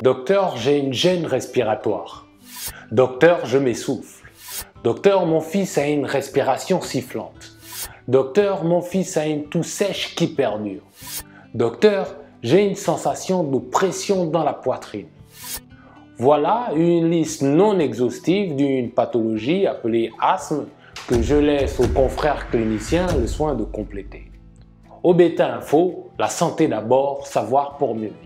Docteur, j'ai une gêne respiratoire. Docteur, je m'essouffle. Docteur, mon fils a une respiration sifflante. Docteur, mon fils a une toux sèche qui perdure. Docteur, j'ai une sensation de pression dans la poitrine. Voilà une liste non exhaustive d'une pathologie appelée asthme que je laisse aux confrères cliniciens le soin de compléter. Au Beta Info, la santé d'abord, savoir pour mieux vivre.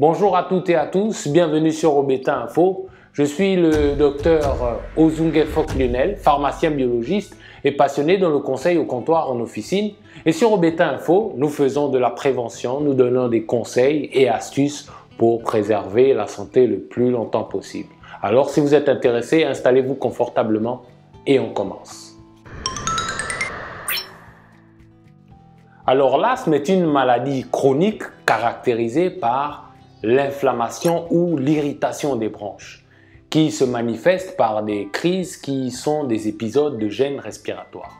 Bonjour à toutes et à tous, bienvenue sur Obeta Info. Je suis le docteur Ozungue Fok-Lionel, pharmacien biologiste et passionné dans le conseil au comptoir en officine. Et sur Obeta Info, nous faisons de la prévention, nous donnons des conseils et astuces pour préserver la santé le plus longtemps possible. Alors si vous êtes intéressé, installez-vous confortablement et on commence. Alors l'asthme est une maladie chronique caractérisée par l'inflammation ou l'irritation des bronches, qui se manifeste par des crises qui sont des épisodes de gêne respiratoire.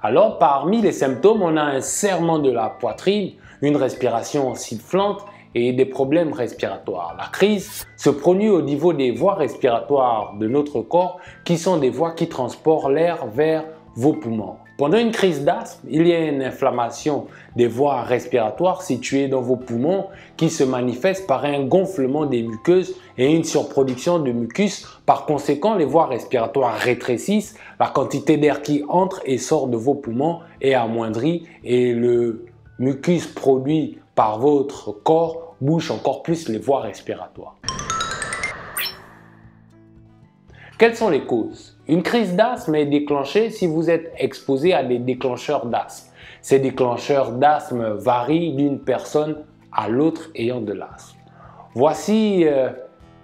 Alors, parmi les symptômes, on a un serrement de la poitrine, une respiration sifflante et des problèmes respiratoires. La crise se produit au niveau des voies respiratoires de notre corps, qui sont des voies qui transportent l'air vers vos poumons. Pendant une crise d'asthme, il y a une inflammation des voies respiratoires situées dans vos poumons qui se manifeste par un gonflement des muqueuses et une surproduction de mucus. Par conséquent, les voies respiratoires rétrécissent, la quantité d'air qui entre et sort de vos poumons est amoindrie et le mucus produit par votre corps bouche encore plus les voies respiratoires. Quelles sont les causes? Une crise d'asthme est déclenchée si vous êtes exposé à des déclencheurs d'asthme. Ces déclencheurs d'asthme varient d'une personne à l'autre ayant de l'asthme. Voici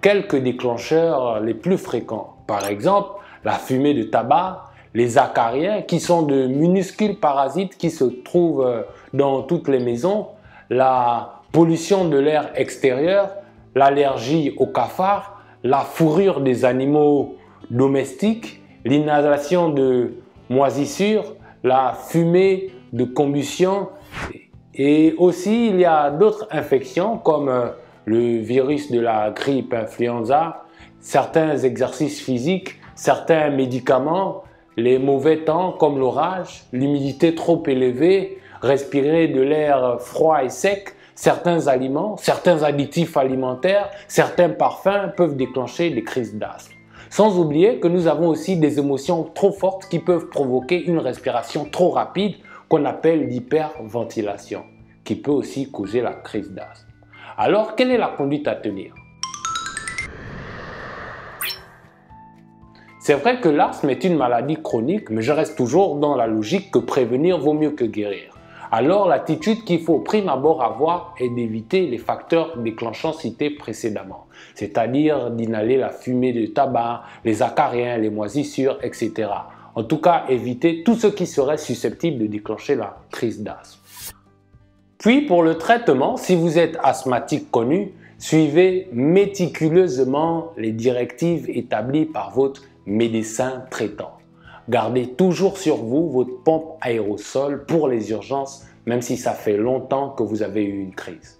quelques déclencheurs les plus fréquents. Par exemple, la fumée de tabac, les acariens qui sont de minuscules parasites qui se trouvent dans toutes les maisons, la pollution de l'air extérieur, l'allergie aux cafards, la fourrure des animaux domestiques, l'inhalation de moisissures, la fumée de combustion et aussi il y a d'autres infections comme le virus de la grippe influenza, certains exercices physiques, certains médicaments, les mauvais temps comme l'orage, l'humidité trop élevée, respirer de l'air froid et sec, certains aliments, certains additifs alimentaires, certains parfums peuvent déclencher des crises d'asthme. Sans oublier que nous avons aussi des émotions trop fortes qui peuvent provoquer une respiration trop rapide qu'on appelle l'hyperventilation, qui peut aussi causer la crise d'asthme. Alors, quelle est la conduite à tenir? C'est vrai que l'asthme est une maladie chronique, mais je reste toujours dans la logique que prévenir vaut mieux que guérir. Alors, l'attitude qu'il faut au prime abord avoir est d'éviter les facteurs déclenchants cités précédemment, c'est-à-dire d'inhaler la fumée de tabac, les acariens, les moisissures, etc. En tout cas, éviter tout ce qui serait susceptible de déclencher la crise d'asthme. Puis, pour le traitement, si vous êtes asthmatique connu, suivez méticuleusement les directives établies par votre médecin traitant. Gardez toujours sur vous votre pompe aérosol pour les urgences, même si ça fait longtemps que vous avez eu une crise.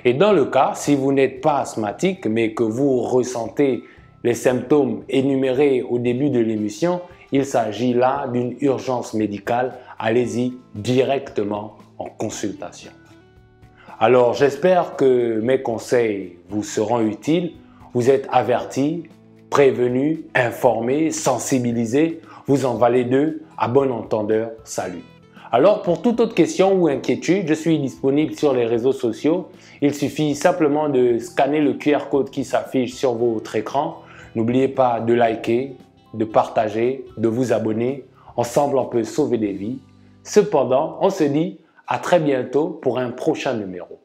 Et dans le cas, si vous n'êtes pas asthmatique, mais que vous ressentez les symptômes énumérés au début de l'émission, il s'agit là d'une urgence médicale. Allez-y directement en consultation. Alors, j'espère que mes conseils vous seront utiles. Vous êtes avertis, prévenus, informés, sensibilisés. Vous en valez deux, à bon entendeur, salut. Alors pour toute autre question ou inquiétude, je suis disponible sur les réseaux sociaux. Il suffit simplement de scanner le QR code qui s'affiche sur votre écran. N'oubliez pas de liker, de partager, de vous abonner. Ensemble, on peut sauver des vies. Cependant, on se dit à très bientôt pour un prochain numéro.